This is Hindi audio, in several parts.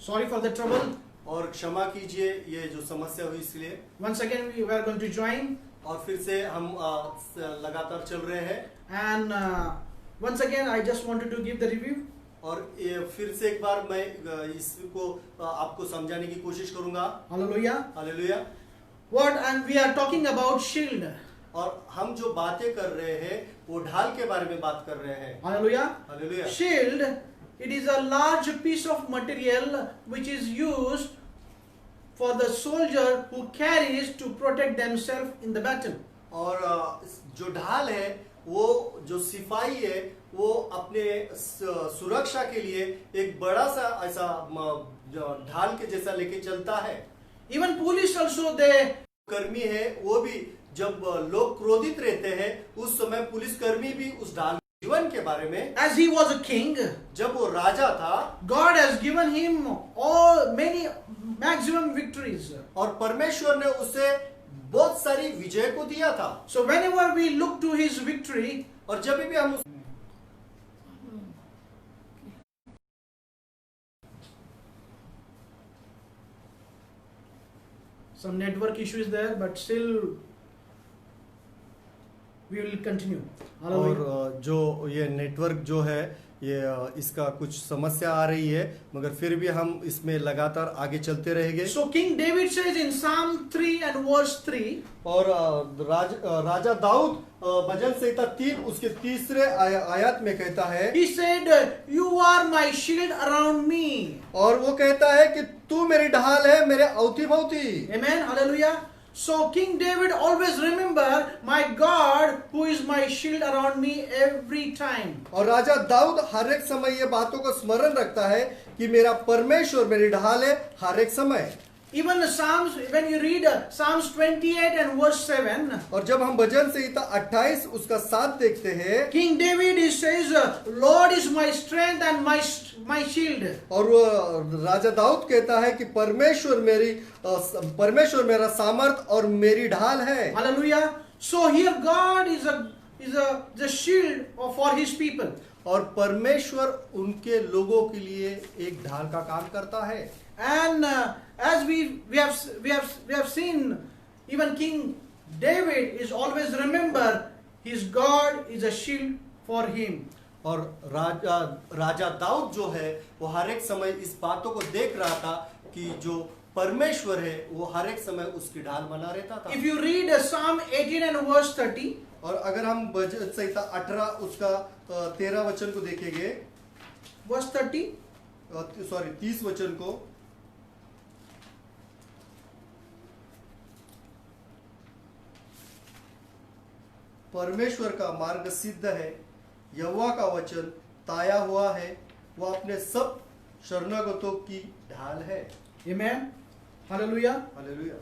Sorry for the trouble. और क्षमा कीजिए ये जो समस्या हुई इसलिए। Once again, we are going to join. और फिर से हम लगातार चल रहे हैं। And once again, I just wanted to give the review. और ये फिर से एक बार मैं इसको आपको समझाने की कोशिश करूंगा। Hallelujah. Hallelujah. And we are talking about shield. और हम जो बातें कर रहे हैं वो ढाल के बारे में बात कर रहे हैं। Hallelujah. Hallelujah. Shield, it is a large piece of material which is used for the soldier who carries to protect themselves in the battle. और जो ढाल है वो जो सिपाही है वो अपने सुरक्षा के लिए एक बड़ा सा ऐसा ढाल के जैसा लेके चलता है। Even police also, they कर्मी है वो भी जब लोग क्रोधित रहते हैं उस समय पुलिस कर्मी भी उस ढाल जीवन के बारे में, as he was a king, जब वो राजा था, God has given him many maximum victories. और परमेश्वर ने उसे बहुत सारी विजय को दिया था। So whenever we look to his victory, और जब भी हम some network issue is there, but still we will continue. और जो ये नेटवर्क जो है ये इसका कुछ समस्या आ रही है, मगर फिर भी हम इसमें लगातार आगे चलते रहेंगे। So King David says in Psalm 3 and verse 3, और राजा दाऊद भजन संहिता 3 उसके तीसरे आयत में कहता है, he said, "You are my shield around me." और वो कहता है कि तू मेरी ढाल है मेरे अवती भवती। Amen. Hallelujah. So King David always remember my God who is my shield around me every time. और राजा दाऊद हर एक समय ये बातों को स्मरण रखता है कि मेरा परमेश्वर मेरी ढाल है हर एक समय। Even the Psalms, when you read Psalms 28 and verse 7, और जब हम भजन संहिता 28 उसका 7 देखते हैं, King David he says, "Lord is my strength and my shield." और वो राजा दाऊद कहता है कि परमेश्वर मेरा सामर्थ और मेरी ढाल है। Hallelujah. So here God is the shield for his people. और परमेश्वर उनके लोगों के लिए एक ढाल का काम करता है। And as we have seen, even King David is always remember his God is a shield for him. और राजा दाऊद जो है वो हर एक समय इस बातों को देख रहा था कि जो परमेश्वर है वो हर एक समय उसकी ढाल बना रहता था। If you read Psalm 18 and verse 30, और अगर हम भजन संहिता 18 उसका 13 वचन को देखेंगे, verse 30, 30 वचन को, परमेश्वर का मार्ग सिद्ध है, यहोवा का वचन ताया हुआ है, वह अपने सब शरणागतों की ढाल है। Amen. Hallelujah. Hallelujah.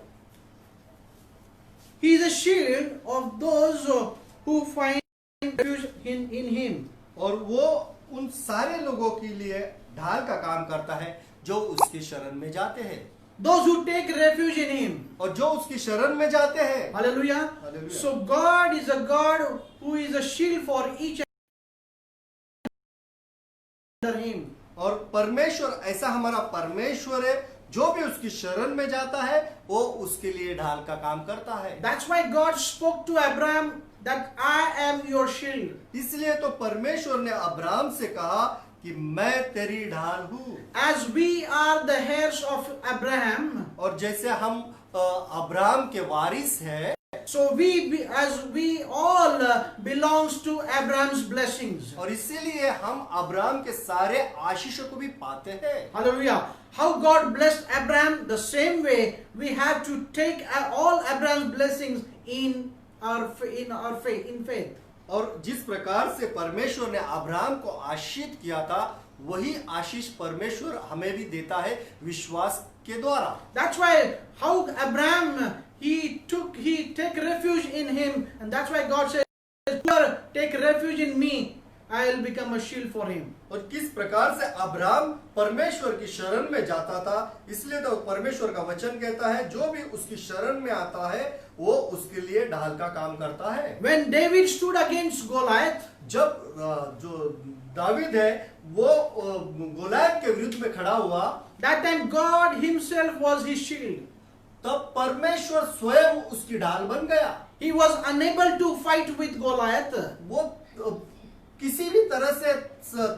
He is a shield of those who find refuge in him. और वो उन सारे लोगों के लिए ढाल का काम करता है जो उसकी शरण में जाते हैं। Those who take refuge in him. और जो उसकी शरण में जाते हैं। Hallelujah. Hallelujah. So God is a God who is a shield for each under him. और परमेश्वर ऐसा हमारा परमेश्वर है जो भी उसकी शरण में जाता है वो उसके लिए ढाल का काम करता है। That's why God spoke to Abraham that I am your shield. इसलिए तो परमेश्वर ने अब्राहम से कहा कि मैं तेरी ढाल हूँ। As we are the heirs of Abraham, और जैसे हम अब्राहम के वारिस हैं, so as we all belongs to Abraham's blessings. और इसीलिए हम अब्राहम के सारे आशीषों को भी पाते हैं। Hallelujah. How God blessed Abraham, the same way we have to take all Abraham's blessings in faith. और जिस प्रकार से परमेश्वर ने अब्राहम को आशीष किया था वही आशीष परमेश्वर हमें भी देता है विश्वास के द्वारा। That's why how Abraham he take refuge in him, and that's why God says, "Take refuge in me, I will become a shield for him." और किस प्रकार से अब्राहम परमेश्वर की शरण में जाता था, इसलिए तो परमेश्वर का वचन कहता है जो भी उसकी शरण में आता है वो उसके लिए ढाल का काम करता है। When David stood against Goliath, जब जो दावीद है वो गोलायत के विरुद्ध में खड़ा हुआ, that time God himself was his shield. तब परमेश्वर स्वयं उसकी ढाल बन गया। He was unable to fight with Goliath. वो किसी भी तरह से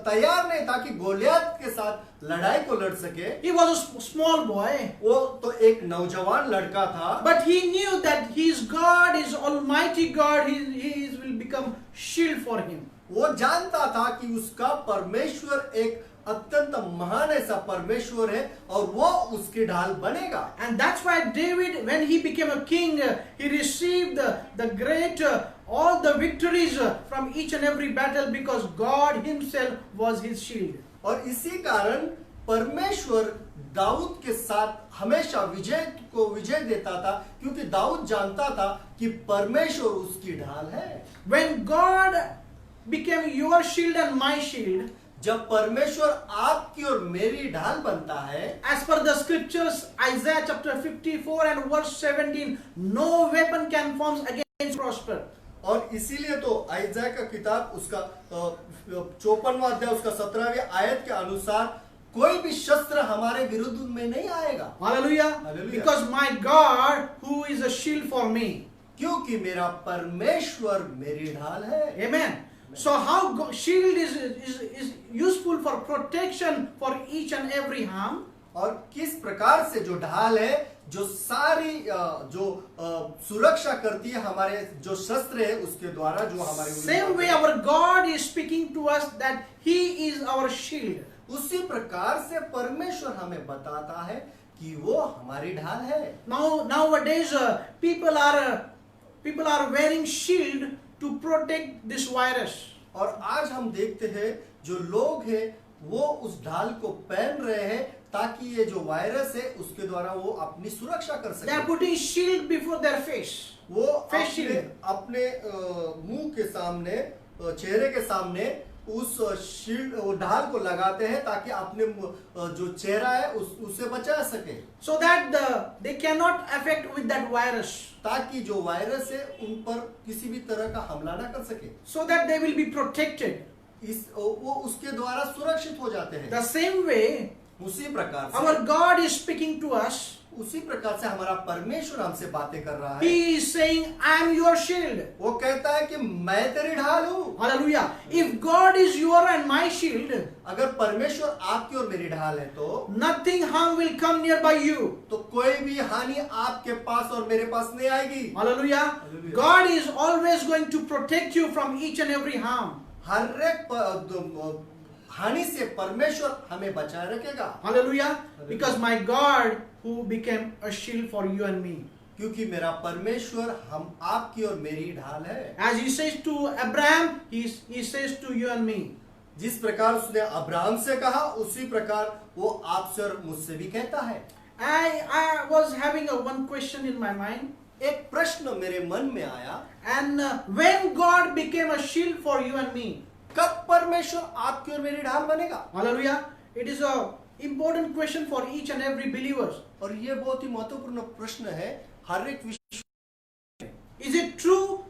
तैयार नहीं था कि गोलियत के साथ लड़ाई को लड़ सके। He was a small boy. वो तो एक नौजवान लड़का था, But he knew that his God is Almighty God. He will become shield for him. वो जानता था कि उसका परमेश्वर एक अत्यंत महान ऐसा परमेश्वर है और वो उसकी ढाल बनेगा। And that's why David, when he became a king, he received the great, all the victories from each and every battle because God himself was his shield. और इसी कारण परमेश्वर दाऊद के साथ हमेशा विजय देता था, क्योंकि दाऊद जानता था कि परमेश्वर उसकी ढाल है। When God became your shield and my shield, जब परमेश्वर आपकी और मेरी ढाल बनता है, as per the scriptures, Isaiah chapter 54 and verse 17, no weapon can form against prosper. और इसीलिए तो आइज़ाया का किताब उसका 54वां अध्याय उसका 17वीं आयत के अनुसार कोई भी शस्त्र हमारे विरुद्ध में नहीं आएगा। Hallelujah. Hallelujah. Because my God, who is a shield for me. क्योंकि मेरा परमेश्वर मेरी ढाल है। Amen. So how shield is useful for protection for each and every harm. और किस प्रकार से जो ढाल है, जो सारी जो सुरक्षा करती है, हमारे जो शस्त्र है उसके द्वारा जो हमारे Same way our God is speaking to us that He is our shield. उसी प्रकार से परमेश्वर हमें बताता है कि वो हमारी ढाल है। Nowadays people are wearing shield to protect this virus. और आज हम देखते हैं जो लोग हैं वो उस ढाल को पहन रहे हैं ताकि ये जो वायरस है उसके द्वारा वो अपनी सुरक्षा कर They are सके। putting shield before their face. वो Face shield. अपने मुंह के सामने, चेहरे के सामने उस शील्ड, वो ढाल को लगाते हैं ताकि अपने जो चेहरा है उससे बचा सके, So that they cannot affect with that virus. ताकि जो वायरस है उन पर किसी भी तरह का हमला ना कर सके। So that they will be protected. वो उसके द्वारा सुरक्षित हो जाते हैं। The same way उसी प्रकार से our God is speaking to us. उसी प्रकार से हमारा परमेश्वर हमसे बातें कर रहा है। He is saying, I am your shield. वो कहता है कि मैं तेरी ढाल हूँ। Hallelujah. If God is your and my shield, अगर परमेश्वर आपकी और मेरी ढाल है तो nothing harm will come nearby you. तो कोई भी हानि आपके पास और मेरे पास नहीं आएगी। Hallelujah. Hallelujah. God is always going to protect you from each and every harm. हर एक हानि से परमेश्वर हमें बचाए रखेगा। Hallelujah. Because my God who became a shield for you and me. क्योंकि मेरा परमेश्वर हम आपकी और मेरी ढाल है। As he says to Abraham, he says to you and me. जिस प्रकार उसने अब्राहम से कहा उसी प्रकार वो आपसे और मुझसे भी कहता है। I was having one question in my mind. एक प्रश्न मेरे मन में आया, And when God became a shield for you and me. कब परमेश्वर आपकी और मेरी ढाल बनेगा? Hallelujah. It is a important question for each and every believers. और ये बहुत ही महत्वपूर्ण प्रश्न है हर एक विश्वासी। Is it true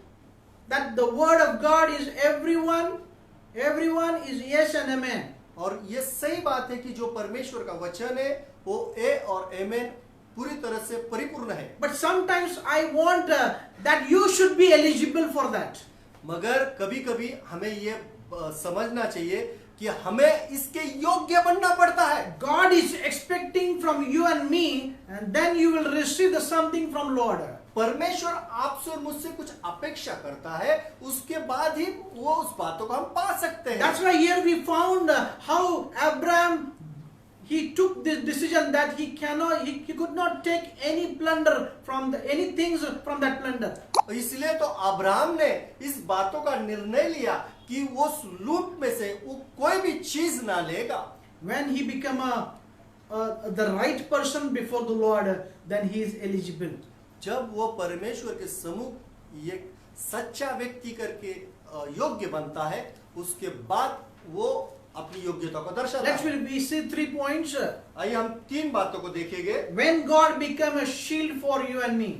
that the word of God is everyone? Everyone is yes and amen. और ये सही बात है कि जो परमेश्वर का वचन है वो ए और आमेन पूरी तरह से परिपूर्ण है। But sometimes I want that you should be eligible for that. मगर कभी-कभी हमें ये समझना चाहिए कि हमें इसके योग्य बनना पड़ता है। God is expecting from you and me, and then you will receive the something from Lord. परमेश्वर आपसे और मुझसे कुछ अपेक्षा करता है, उसके बाद ही वो उस बातों को हम पा सकते हैं। That's why here we found how Abraham he took this decision that he could not take any plunder from any things from that plunder. इसलिए तो अब्राहम ने इस बातों का निर्णय लिया कि वो लूट में से वो कोई भी चीज ना लेगा। When he become the right person before the Lord, then he is eligible. जब वो परमेश्वर के सम्मुख ये सच्चा व्यक्ति करके योग्य बनता है, उसके बाद वो अपनी योग्यता को दर्शाता है। Let's we see 3 points. आइए हम 3 बातों को देखेंगे। When God become a shield for you and me.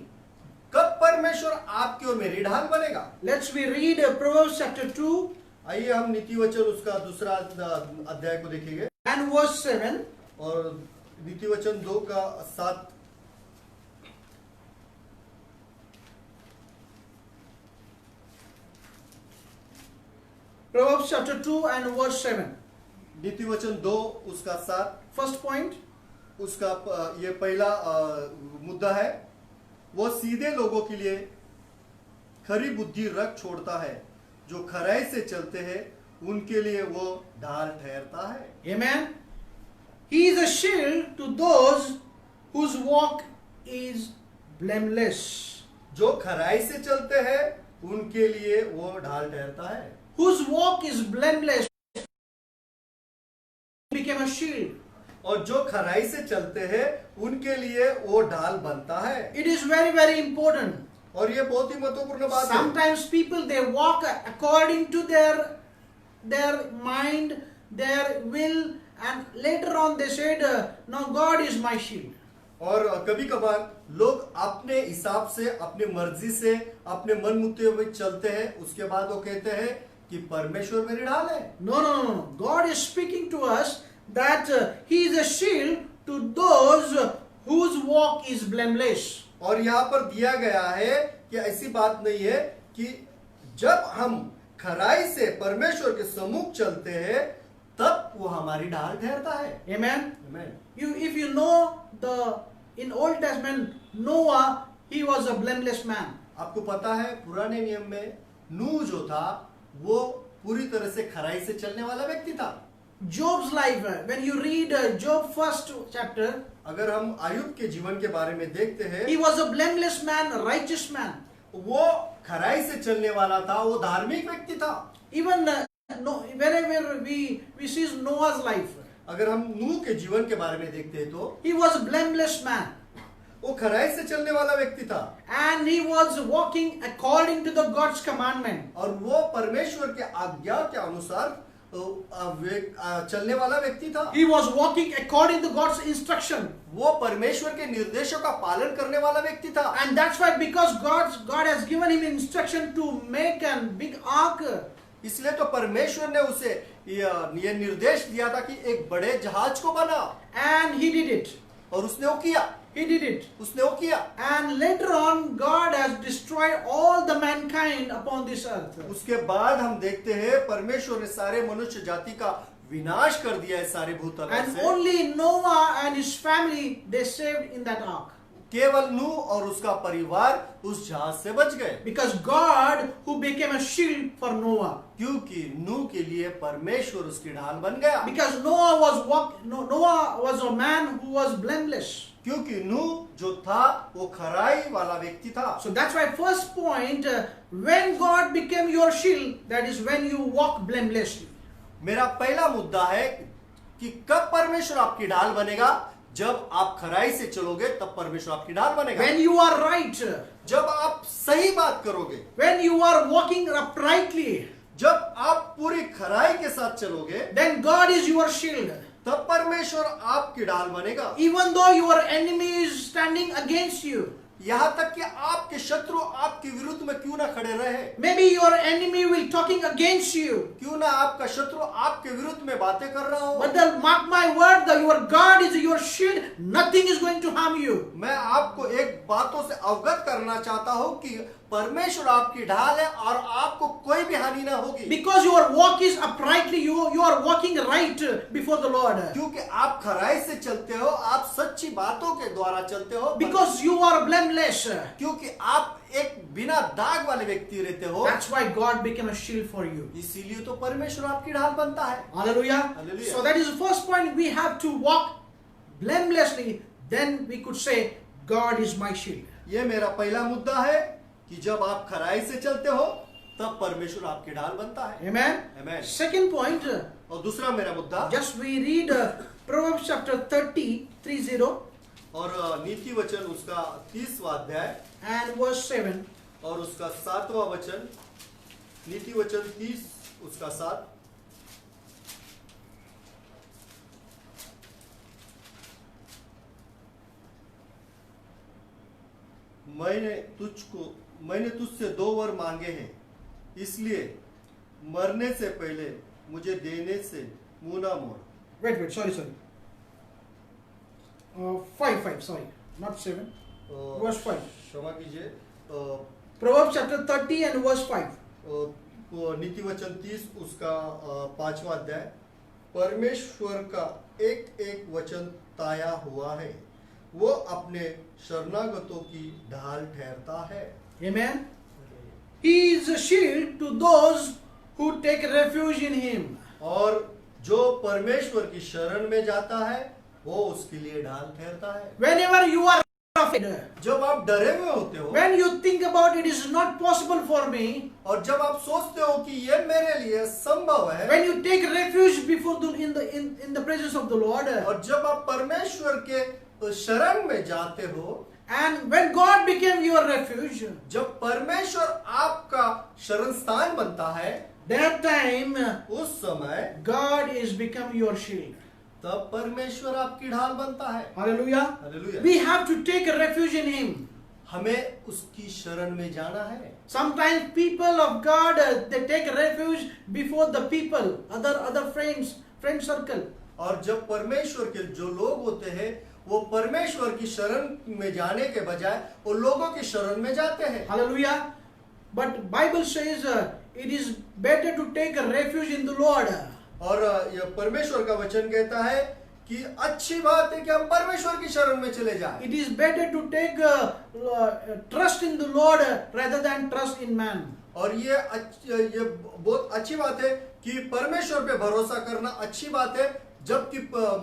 कब परमेश्वर आपकी और मेरी ढाल बनेगा? Let's we read Proverbs chapter 2 आइए हम नीति वचन उसका दूसरा अध्याय को देखेंगे and verse 7. और नीति वचन 2 का 7। Proverbs chapter 2 and verse 7. नीति वचन 2 उसका 7। First point, उसका ये पहला मुद्दा है, वो सीधे लोगों के लिए खरी बुद्धि रख छोड़ता है, जो खराई से चलते हैं उनके लिए वो ढाल ठहरता है। amen. He is a shield to those whose walk is blameless. जो खराई से चलते हैं उनके लिए वो ढाल ठहरता है। Whose walk is blameless became a shield. और जो खराई से चलते हैं उनके लिए वो ढाल बनता है। It is very, very important. और ये बहुत ही महत्वपूर्ण बात है। Sometimes people they walk according to their mind, their will, and later on they said, "No, God is my shield." और कभी कभार लोग अपने हिसाब से, अपनी मर्जी से, अपने मन मुताबिक चलते हैं, उसके बाद वो कहते हैं कि परमेश्वर मेरी ढाल है। No, no, no, no. God is speaking to us that He is a shield to those whose walk is blameless. और यहाँ पर दिया गया है कि ऐसी बात नहीं है कि जब हम खराई से परमेश्वर के सम्मुख चलते हैं तब वो हमारी ढाल ठहरता है। Amen. Amen. If you know in Old Testament Noah, he was a blameless man. आपको पता है पुराने नियम में नूह जो था वो पूरी तरह से खराई से चलने वाला व्यक्ति था। Job's life, when you read Job first chapter, अगर हम आयुब के जीवन के बारे में देखते हैं, he was a blameless man, a righteous man. वो खराई से चलने वाला था, वो धार्मिक व्यक्ति था। Even wherever we see Noah's life, अगर हम नूह के जीवन के बारे में देखते हैं तो he was a blameless man. वो खराई से चलने वाला व्यक्ति था And he was walking according to the God's commandment. और वो परमेश्वर के आज्ञा के अनुसार चलने वाला व्यक्ति था। He was walking according to God's instruction. वो परमेश्वर के निर्देशों का पालन करने वाला व्यक्ति था। And that's why, because God has given him instruction to make a big ark, इसलिए तो परमेश्वर ने उसे ये निर्देश दिया था कि एक बड़े जहाज को बना, and he did it. और उसने वो किया। He did it. उसने वो किया। And later on, God has destroyed all the mankind upon this earth. उसके बाद हम देखते हैं परमेश्वर ने सारे मनुष्य जाति का विनाश कर दिया है सारे भूतल And से। only Noah and his family, they saved in that ark. केवल नूह और उसका परिवार उस जहाज से बच गए, Because God, who became a shield for Noah. क्योंकि नूह के लिए परमेश्वर उसकी ढाल बन गया। Because Noah was a man who was blameless. क्योंकि नूह जो था वो खराई वाला व्यक्ति था। So that's why first point, when God became your shield, that is when you walk blamelessly. मेरा पहला मुद्दा है कि कब परमेश्वर आपकी ढाल बनेगा। जब आप खराई से चलोगे तब परमेश्वर आपकी ढाल बनेगा। When you are right, जब आप सही बात करोगे, when you are walking uprightly, जब आप पूरी खराई के साथ चलोगे, then God is your shield. तब परमेश्वर आपकी ढाल बनेगा। Even though your enemy is standing against you, यहाँ तक कि आपके शत्रु आपके विरुद्ध में क्यों ना खड़े रहे, maybe your enemy will talking against you, क्यों ना आपका शत्रु आपके विरुद्ध में बातें कर रहा हो, but mark my word, that your God is your shield, nothing is going to harm you. मैं आपको एक बातों से अवगत करना चाहता हूँ कि परमेश्वर आपकी ढाल है और आपको कोई भी हानि ना होगी। Because your walk is uprightly, you are walking right before the Lord. क्योंकि आप खराई से चलते हो, आप सच्ची बातों के द्वारा चलते हो। Because you are blameless. क्योंकि आप एक बिना दाग वाले व्यक्ति रहते हो। That's why God became a shield for you. इसीलिए तो परमेश्वर आपकी ढाल बनता है। Hallelujah. Hallelujah. So that is the first point, we have to walk blamelessly, then we could say God is my shield. ये मेरा पहला मुद्दा है कि जब आप खराई से चलते हो तब परमेश्वर आपकी ढाल बनता है। Amen. Amen. Second point, और दूसरा मेरा मुद्दा, just we read Proverbs chapter 30 और नीति वचन उसका 30वां अध्याय and verse 7. और उसका 7वां वचन, नीति वचन 30 उसका 7। मैंने तुझसे 2 वर मांगे हैं, इसलिए मरने से पहले मुझे देने से मुंह ना मोड़। Wait, sorry. 5, sorry, not 7. Verse 5. क्षमा कीजिए। Proverbs chapter 30 and verse 5. नीति वचन 30 उसका 5वां अध्याय। परमेश्वर का एक एक वचन ताया हुआ है, वो अपने शरणागतों की ढाल ठहरता है। Amen. He is a shield to those who take refuge in him. और जो परमेश्वर की शरण में जाता है वो उसके लिए ढाल ठहरता है। Whenever you are afraid, जब आप डरे हुए होते हो, when you think about it is not possible for me, और जब आप सोचते हो कि ये मेरे लिए संभव है, when you take refuge before in the presence of the Lord, और जब आप परमेश्वर के शरण में जाते हो, and when God became your refuge, जब परमेश्वर आपका शरण स्थान बनता है, that time उस समय God is become your shield. तब परमेश्वर आपकी ढाल बनता है। Hallelujah. Hallelujah. We have to take a refuge in him. हमें उसकी शरण में जाना है। Sometimes people of God they take refuge before the people, other friend circle. और जब परमेश्वर के जो लोग होते हैं वो परमेश्वर की शरण में जाने के बजाय वो लोगों की शरण में जाते हैं। Hallelujah. But Bible says it is better to take a refuge in the Lord. और यह परमेश्वर का वचन कहता है कि अच्छी बात है कि हम परमेश्वर की शरण में चले जाएं। It is better to take trust in the Lord rather than trust in man. और ये बहुत अच्छी बात है कि परमेश्वर पे भरोसा करना अच्छी बात है, जबकि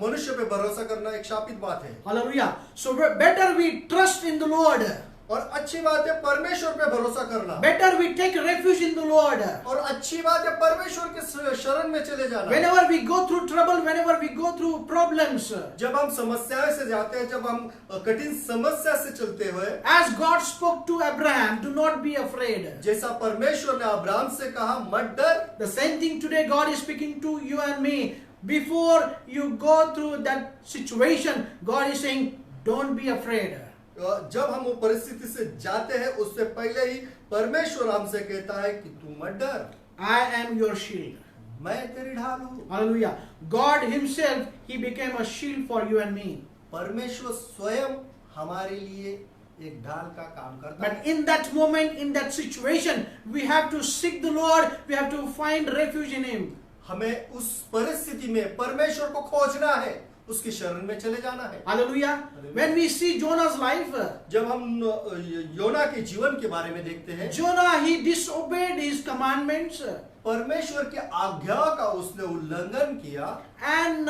मनुष्य पे भरोसा करना एक शापित बात है। Hallelujah. So better we trust in the Lord. और अच्छी बात है परमेश्वर पे भरोसा करना। Better we take refuge in the Lord. और अच्छी बात है परमेश्वर के शरण में चले जाना। Whenever we go through trouble, whenever we go through problems, जब हम समस्याओं से जाते हैं, जब हम कठिन समस्या से चलते हुए, as God spoke to Abraham, do not be afraid. जैसा परमेश्वर ने अब्राहम से कहा मत डर, The same thing today God is speaking to you and me. Before you go through that situation, God is saying, don't be afraid. जब हम वो परिस्थिति से जाते हैं उससे पहले ही परमेश्वर हमसे कहता है कि तू मत डर, I am your shield. मैं तेरी ढाल हूँ। Hallelujah. God himself, he became a shield for you and me. परमेश्वर स्वयं हमारे लिए एक ढाल का काम करता है। But in that moment, in that situation, we have to seek the Lord, we have to find refuge in him. हमें उस परिस्थिति में परमेश्वर को खोजना है, उसकी शरण में चले जाना है। Hallelujah. When we see Jonah's life, जब हम योना के जीवन के बारे में देखते हैं, Jonah, he disobeyed his commandments. परमेश्वर की आज्ञा का उसने उल्लंघन किया। And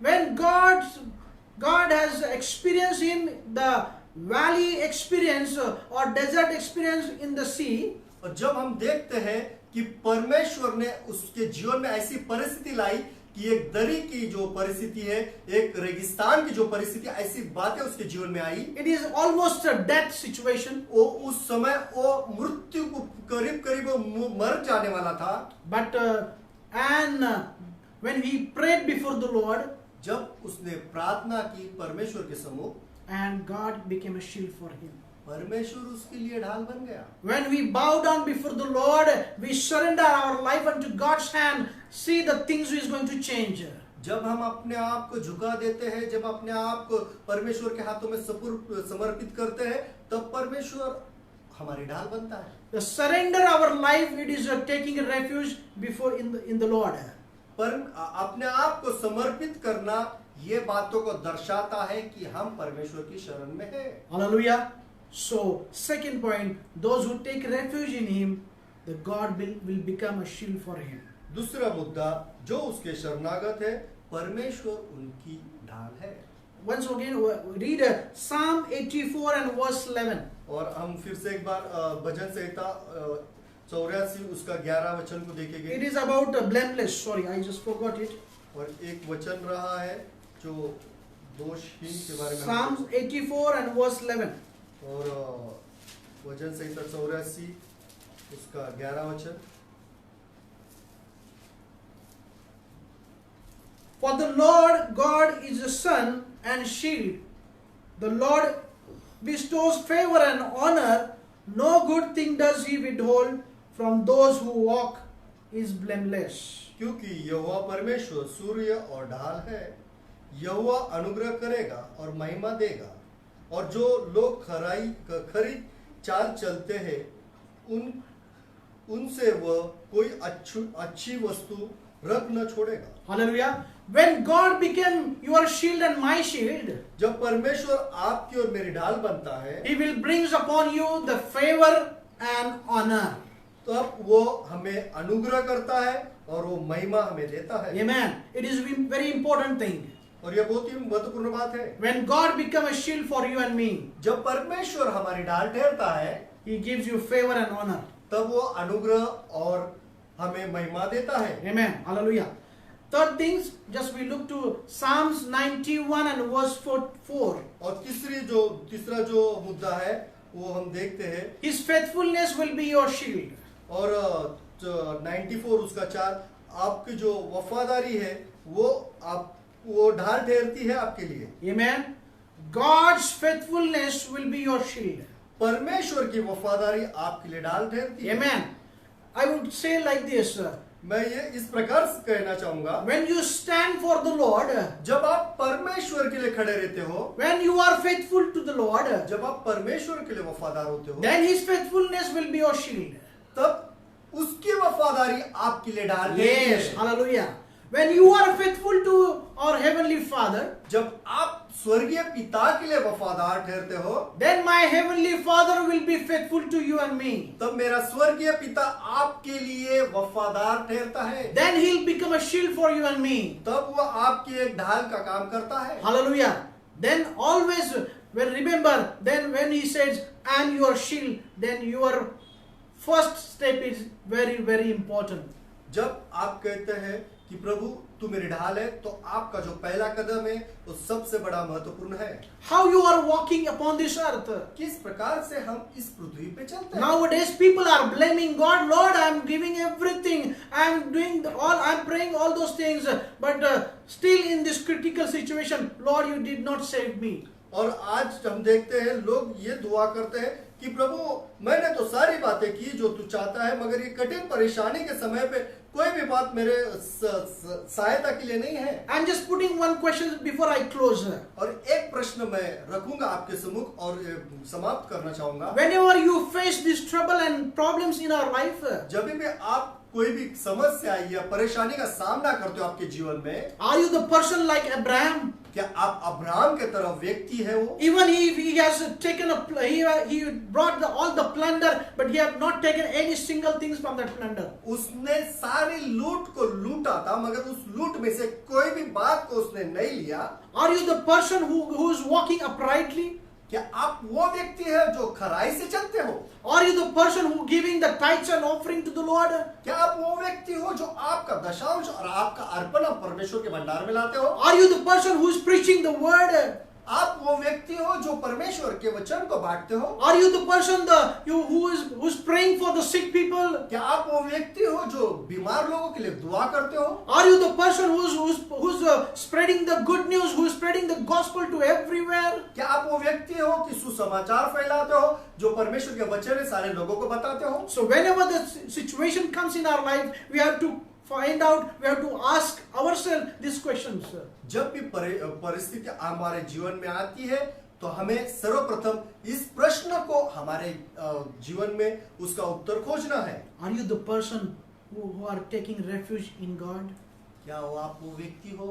when God has experienced him the valley experience or desert experience in the sea, और जब हम देखते हैं कि परमेश्वर ने उसके जीवन में ऐसी परिस्थिति लाई कि एक दरी की जो परिस्थिति है, एक रेगिस्तान की जो परिस्थिति, ऐसी बातें उसके जीवन में आई। it is almost a death situation. वो उस समय वो मृत्यु को करीब वो मर जाने वाला था। But when he prayed before the Lord, जब उसने प्रार्थना की परमेश्वर के सम्मुख, and God became a shield for him. परमेश्वर उसके लिए ढाल बन गया। When we bow down before the Lord, we surrender our life unto God's hand, see the things He is going to change. जब हम अपने आप को झुका देते हैं, जब अपने आप को परमेश्वर के हाथों में समर्पित करते हैं, तब परमेश्वर हमारी ढाल बनता है। The surrender our life, it is taking a refuge before in the Lord. पर अपने आप को समर्पित करना ये बातों को दर्शाता है कि हम परमेश्वर की शरण में हैं। Hallelujah. So second point, those who take refuge in Him, the God will become a shield for him. दूसरा मुद्दा, जो उसके शरणागत है, परमेश्वर उनकी ढाल है। Once again, read Psalm 84 and verse 11. और हम फिर से एक बार भजन संहिता 84 उसका 11 वचन को देखेंगे। It is about blameless. Sorry, I just forgot it. और एक वचन रहा है जो दोषहीन के बारे में। Psalm 84 and verse 11. और वचन संहिता 84 उसका 11 वचन। For the Lord God is a sun and shield. The Lord bestows favor and honor. No good thing does He withhold from those who walk is blameless. क्योंकि यहोवा परमेश्वर सूर्य और ढाल है। यहोवा अनुग्रह करेगा और महिमा देगा, और जो लोग खरी चाल चलते हैं उनसे वह कोई अच्छी वस्तु रख न छोड़ेगा। Hallelujah. When God became your shield and my shield, जब परमेश्वर आपकी और मेरी ढाल बनता है, He will brings upon you the favor and honor. तब वो हमें अनुग्रह करता है और वो महिमा हमें देता है। Amen. It is a very important thing. और यह बहुत ही महत्वपूर्ण बात है। When God become a shield for you and me, जब परमेश्वर हमारी ढाल ठहरता है, He gives you favor and honor. तब वो अनुग्रह और हमें महिमा देता है। Amen. Hallelujah. Third things, just we look to Psalms 91 and verse 4. और तीसरा जो मुद्दा है वो हम देखते हैं, His faithfulness will be your shield. और 94 उसका 4, आपकी जो वफादारी है वो ढाल ठहरती है आपके लिए। Amen. God's faithfulness will be your shield. परमेश्वर की वफादारी आपके लिए ढाल ठहरती है। Amen. I would say like this. मैं ये इस प्रकार से कहना चाहूंगा, When you stand for the Lord, जब आप परमेश्वर के लिए खड़े रहते हो, when you are faithful to the Lord, जब आप परमेश्वर के लिए वफादार होते हो, then His faithfulness will be your shield. तब उसकी वफादारी आपके लिए ढाल ठहरती Yes, है। hallelujah. When you are faithful to our Heavenly Father, जब आप स्वर्गीय पिता के लिए वफादार ठहरते हो, then my Heavenly Father will be faithful to you and me. तब मेरा स्वर्गीय पिता आपके लिए वफादार ठहरता है। Then He'll become a shield for you and me. तब वो आपकी एक ढाल का काम करता है। Hallelujah. Then always, remember, then when He says, I am your shield, then your first step is very, very important. जब आप कहते हैं कि प्रभु तू मेरी ढाल है, तो आपका जो पहला कदम है वो सबसे बड़ा महत्वपूर्ण है। How you are walking upon this earth. किस प्रकार से हम इस पृथ्वी पे चलते हैं। Nowadays people are blaming God. Lord, I am giving everything. I am doing I am praying all those things. But still in this critical situation, Lord, you did not save me. और आज हम देखते हैं लोग ये दुआ करते हैं कि प्रभु मैंने तो सारी बातें की जो तू चाहता है, मगर ये कठिन परेशानी के समय पे कोई भी बात मेरे सहायता के लिए नहीं है। I'm just putting one question before I close. और एक प्रश्न मैं रखूंगा आपके सम्मुख और समाप्त करना चाहूंगा। Whenever you face this trouble and problems in our life, जब भी आप कोई भी समस्या या परेशानी का सामना करते हो आपके जीवन में, are you the person like Abraham? क्या आप अब्राहम के तरह व्यक्ति है वो? Even he has taken he brought all the plunder, but he have not taken any single things from that plunder. उसने सारी लूट को लूटा था, मगर उस लूट में से कोई भी बात को उसने नहीं लिया। Are you the person who is walking uprightly? क्या आप वो व्यक्ति है जो खराई से चलते हो? Are you the person who giving the tithes and offering to the Lord? क्या आप वो व्यक्ति हो जो आपका दशांश और आपका अर्पण पर के भंडार में लाते हो? Are you the person who is preaching the word? आप वो व्यक्ति हो जो परमेश्वर के वचन को बांटते हो? Are you the person who is praying for the sick people? क्या आप वो व्यक्ति हो जो बीमार लोगों के लिए दुआ करते हो? Are you the person who's spreading the good news, who is spreading the gospel to everywhere? क्या आप वो व्यक्ति हो कि सुसमाचार फैलाते हो, जो परमेश्वर के वचन है सारे लोगों को बताते हो? So whenever the situation comes in our life, we have to find out, we have to ask ourselves these questions. जब भी परिस्थिति हमारे जीवन में आती है, तो हमें सर्वप्रथम इस प्रश्न को हमारे जीवन में उसका उत्तर खोजना है। Are you the person who are taking refuge in God? क्या आप वो व्यक्ति हो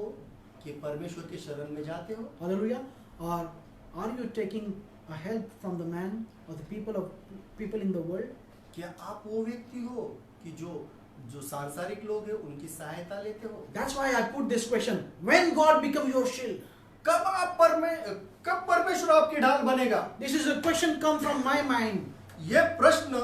कि परमेश्वर के शरण में जाते हो? Hallelujah. Or are you taking a help from the man or the people in the world? क्या आप वो व्यक्ति हो कि जो सांसारिक लोग हैं उनकी सहायता लेते हो? That's why I put this question. When God become your shield? कब परमेश्वर आपकी ढाल बनेगा? This is a question come from my mind. ये प्रश्न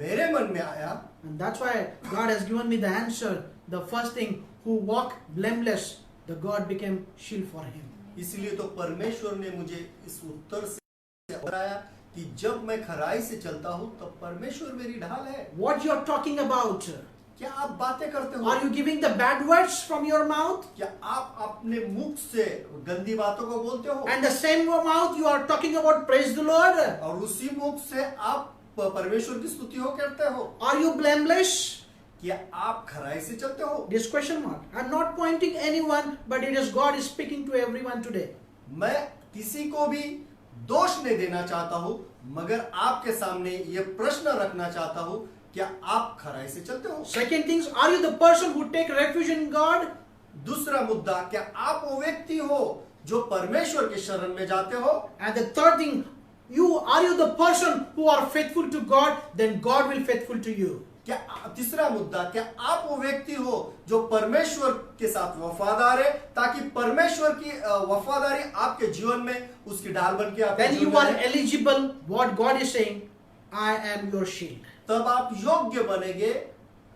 मेरे मन में आया, And that's why God has given me the answer. The first thing, who walk blameless, the God became shield for him. इसलिए तो परमेश्वर ने मुझे इस उत्तर से बताया कि जब मैं खराई से चलता हूँ तब परमेश्वर मेरी ढाल है। What you are talking about? क्या आप बातें करते हो? Are you giving the bad words from your mouth? क्या आप अपने मुख से गंदी बातों को बोलते हो? And the same mouth you are talking about praise the Lord? और उसी मुख से आप परमेश्वर की स्तुति हो करते हो? Are you blameless? क्या आप खराई से चलते हो? This question mark. I'm not pointing anyone, but it is God is speaking to everyone today. मैं किसी को भी दोष नहीं देना चाहता हूं, मगर आपके सामने ये प्रश्न रखना चाहता हूं, क्या आप खराई से चलते हो? Second things, are you the person who take refuge in God? दूसरा मुद्दा, क्या आप वो व्यक्ति हो जो परमेश्वर के शरण में जाते हो? And the third thing, are you the person who are faithful to God? Then God will faithful to you. क्या तीसरा मुद्दा, क्या आप वो व्यक्ति हो जो परमेश्वर के साथ वफादार है, ताकि परमेश्वर की वफादारी आपके जीवन में उसकी ढाल बन के आपके Then जीवन you में are रहे? eligible. What God is saying, I am your shield. तब आप योग्य बनेंगे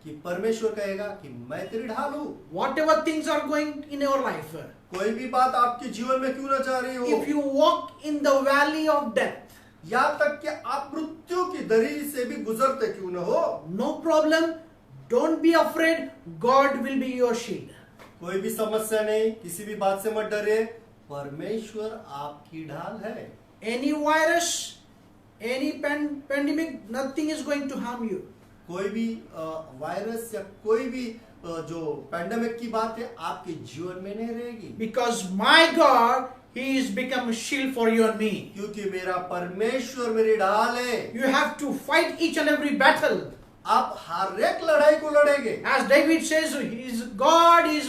कि परमेश्वर कहेगा कि मैं तेरी ढाल हूं। Whatever things are going in your life, कोई भी बात आपके जीवन में क्यों ना जा रही हो, if you walk in the valley of death, यहाँ तक कि आप मृत्यु की दरी से भी गुजरते क्यों न हो, no problem. Don't be afraid. God will be your shield. कोई भी समस्या नहीं, किसी भी बात से मत डरे, परमेश्वर आपकी ढाल है। Any virus, any pandemic, nothing is going to harm you. कोई भी वायरस या कोई भी जो पैंडेमिक की बात है आपके जीवन में नहीं रहेगी, Because my God, He is become a shield for you and me. क्योंकि मेरा परमेश्वर मेरी ढाल है। You have to fight each and every battle. आप हर एक लड़ाई को लड़ेंगे। As David says, God is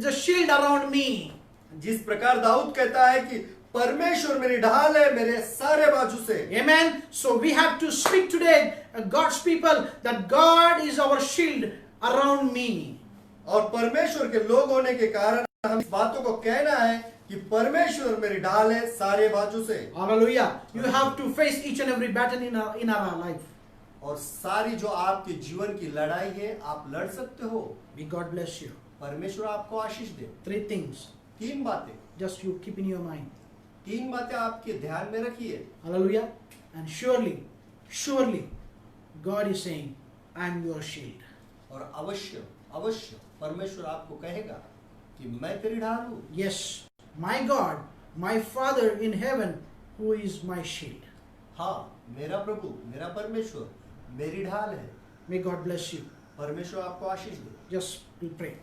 a shield around me. जिस प्रकार दाऊद कहता है कि परमेश्वर मेरी ढाल है मेरे सारे बाजू से। Amen. So we have to speak today, God's people, that God is our shield around me. और परमेश्वर के लोग होने के कारण हम इस बातों को कहना है कि परमेश्वर मेरी ढाल है सारे बाजू से। Hallelujah. You have to face each and every battle in our life. और सारी जो आपके जीवन की लड़ाई है आप लड़ सकते हो। May God bless you. परमेश्वर आपको आशीष दे। 3 things. तीन बातें, Just you keep in your mind. तीन बातें आपके ध्यान में रखिए। Hallelujah. And surely, God is saying, I am your shield. और अवश्य परमेश्वर आपको कहेगा कि मैं तेरी ढाल हूँ। Yes, my God, my Father in heaven, who is my shield. हाँ, मेरा प्रभु, मेरा परमेश्वर मेरी ढाल है। May God bless you. परमेश्वर आपको आशीष दे। Just we pray.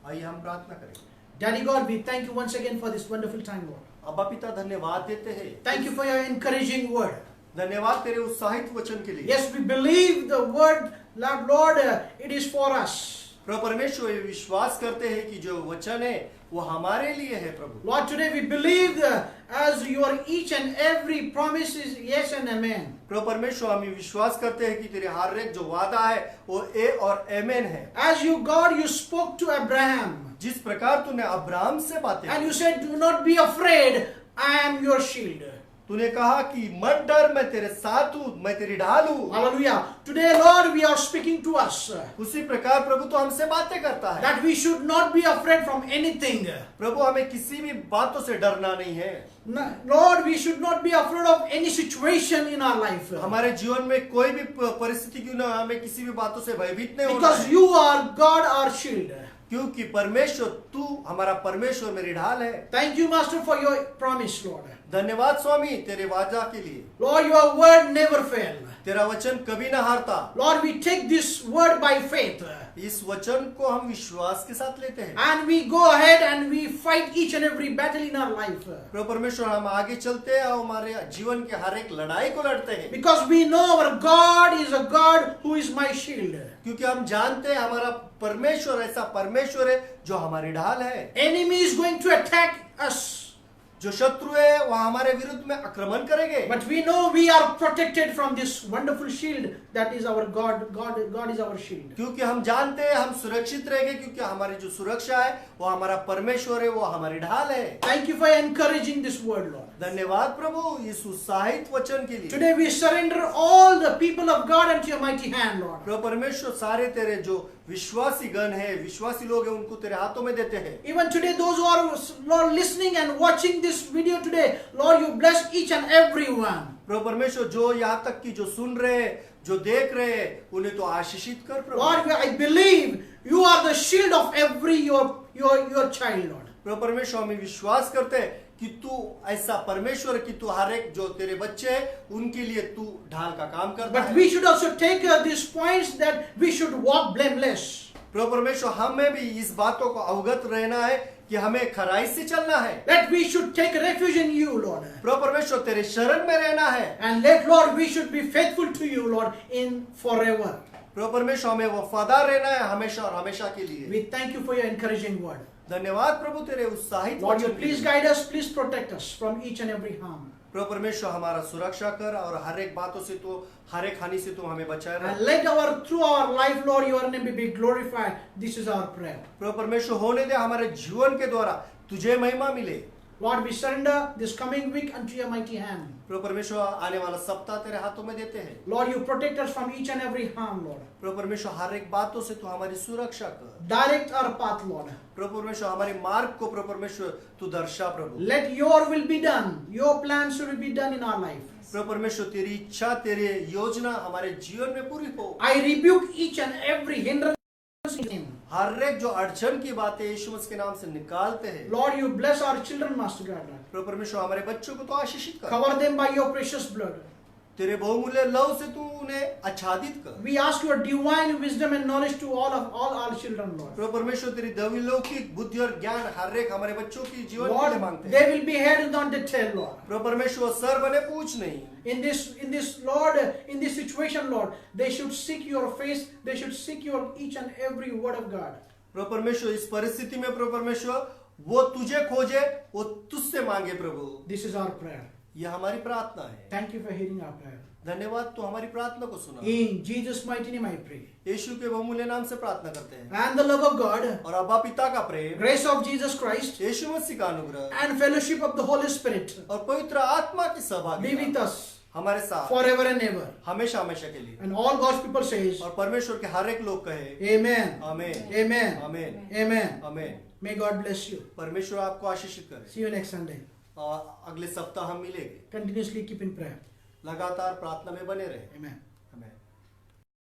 आइए हम प्रार्थना करें। Daddy God, we thank you once again for this wonderful time, Lord. अब्बा पिता धन्यवाद देते हैं। Thank you for your encouraging word. धन्यवाद तेरे उत्साहित वचन के लिए। Yes, we believe the word, Lord, it is for us. प्रभु परमेश्वर ये विश्वास करते हैं कि जो वचन है वो हमारे लिए है प्रभु। Lord, today we believe as your each and every promise is yes and amen. प्रभु परमेश्वर हम ये विश्वास करते हैं कि तेरे हर एक जो वादा है वो ए और आमेन है। As you, God, you spoke to Abraham. जिस प्रकार तूने अब्राहम से बातें And की, you said, do not be afraid, I am your shield. तूने कहा कि मत डर, मैं तेरे साथ हूँ, मैं तेरी ढाल हूँ। Hallelujah. Today, Lord, we are speaking to us उसी प्रकार प्रभु तो हमसे बातें करता है। that we should not be afraid from anything. प्रभु हमें किसी भी बातों से डरना नहीं है। Lord, we should not be afraid of any situation in our life. हमारे जीवन में कोई भी परिस्थिति क्यों ना, हमें किसी भी बातों से भयभीत नहीं होना Because है। you are God, our shield. क्योंकि परमेश्वर तू हमारा परमेश्वर मेरी ढाल है। Thank you, Master, for your promise, Lord. धन्यवाद स्वामी तेरे वादा के लिए। Lord, your word never fail. तेरा वचन कभी ना हारता। Lord, we take this word by faith. इस वचन को हम विश्वास के साथ लेते हैं। And we go ahead and we fight each and every battle in our life. प्रभु परमेश्वर हम आगे चलते हैं और हमारे जीवन के हर एक लड़ाई को लड़ते हैं। Because we know our God is a God who is my shield. क्योंकि हम जानते हैं हमारा परमेश्वर ऐसा परमेश्वर है जो हमारी ढाल है। Enemy is going to attack us. जो शत्रु है वह हमारे विरुद्ध में आक्रमण करेंगे। But we know we are protected from this wonderful shield that is our God. God is our shield. क्योंकि हम जानते हैं हम सुरक्षित रहेंगे, क्योंकि हमारी जो सुरक्षा है वो हमारा परमेश्वर है, वो हमारी ढाल है। Thank you for encouraging this word, Lord. धन्यवाद प्रभु इस उत्साहित वचन के लिए। Today we surrender all the people of God into your mighty hand, Lord. प्रभु परमेश्वर सारे तेरे जो विश्वासी गण है, विश्वासी लोग हैं, उनको तेरे हाथों में देते हैं। Even today, those who are, Lord, listening and watching this video today, Lord, you bless each and every one. प्रभु परमेश्वर जो यहाँ तक कि जो सुन रहे, जो देख रहे, उन्हें तो आशीषित कर प्रभु। Lord, I believe you are the shield of every your child, Lord. प्रभु परमेश्वर हम विश्वास करते हैं कि तू ऐसा परमेश्वर कि तू हर एक जो तेरे बच्चे हैं उनके लिए तू ढाल का काम करता But है। we should also take these points that we should walk blameless. प्रभु परमेश्वर हमें भी इस बातों को अवगत रहना है कि हमें खराई से चलना है। That we should take refuge in you, Lord. प्रभु परमेश्वर तेरे शरण में रहना है। And let, Lord, we should be faithful to you, Lord, in forever. प्रभु परमेश्वर हमें वफादार रहना है हमेशा और हमेशा के लिए। We thank you for your encouraging word. धन्यवाद प्रभु तेरे उत्साहित Lord, you वचन के please लिए। guide us, please protect us from each and every harm. प्रभु परमेश्वर हमारा सुरक्षा कर और हर एक बातों से तो हर एक हानि से तो हमें बचाए रख। And let through our life, Lord, your name be glorified. This is our prayer. प्रभु परमेश्वर होने दे हमारे जीवन के द्वारा तुझे महिमा मिले। Lord, we surrender this coming week unto your mighty hand. प्रभु परमेश्वर आने वाला सप्ताह तेरे हाथों में देते हैं। Lord, you protect us from each and every harm, Lord. प्रभु परमेश्वर हर एक बातों से तू हमारी सुरक्षा कर। Direct our path, Lord. प्रभु परमेश्वर हमारे मार्ग को प्रभु परमेश्वर तू दर्शा प्रभु। Let your will be done. Your plans should be done in our life. प्रभु परमेश्वर तेरी इच्छा तेरी योजना हमारे जीवन में पूरी हो। I rebuke each and every hindrance in him. हर एक जो अड़चन की बातें यीशु मसीह के नाम से निकालते हैं। Lord, you bless our children, Master God. प्रभु परमेश्वर हमारे बच्चों को तो आशीषित कर। Cover them by your precious blood. तेरे बहुमूल्य लहू से तू उन्हें आच्छादित कर। We ask your divine wisdom and knowledge to all our children, Lord. प्रभु परमेश्वर तेरी दैवलौकिक बुद्धि और ज्ञान हर एक हमारे बच्चों की जीवन के Lord, लिए मांगते हैं। they will be head and not the tail, Lord. प्रभु परमेश्वर सर बने पूछ नहीं। In this, Lord, in this situation, Lord, they should seek your face. They should seek your each and every word of God. प्रभु परमेश्वर इस परिस्थिति में प्रभु परमेश्वर वो तुझे खोजे वो तुझसे मांगे प्रभु। This is our prayer. यह हमारी प्रार्थना है। Thank you for hearing our prayer. धन्यवाद तू हमारी प्रार्थना को सुना। In Jesus' mighty name I pray. यीशु के बहुमूल्य नाम से प्रार्थना करते हैं। And the love of God, और अब्बा पिता का प्रेम, grace of Jesus Christ, यीशु मसीह का अनुग्रह and fellowship of the Holy Spirit और पवित्र आत्मा की be सहभागिता with us हमारे साथ forever and ever. हमेशा हमेशा के लिए। And all God's people says, और परमेश्वर के हर एक लोग कहे Amen. आमीन Amen. आमीन Amen. आमीन। May God bless you. परमेश्वर आपको आशीषित करे। See you next Sunday. और अगले सप्ताह हम मिलेंगे। Continuously keep in prayer. लगातार प्रार्थना में बने रहे। Amen. आमीन।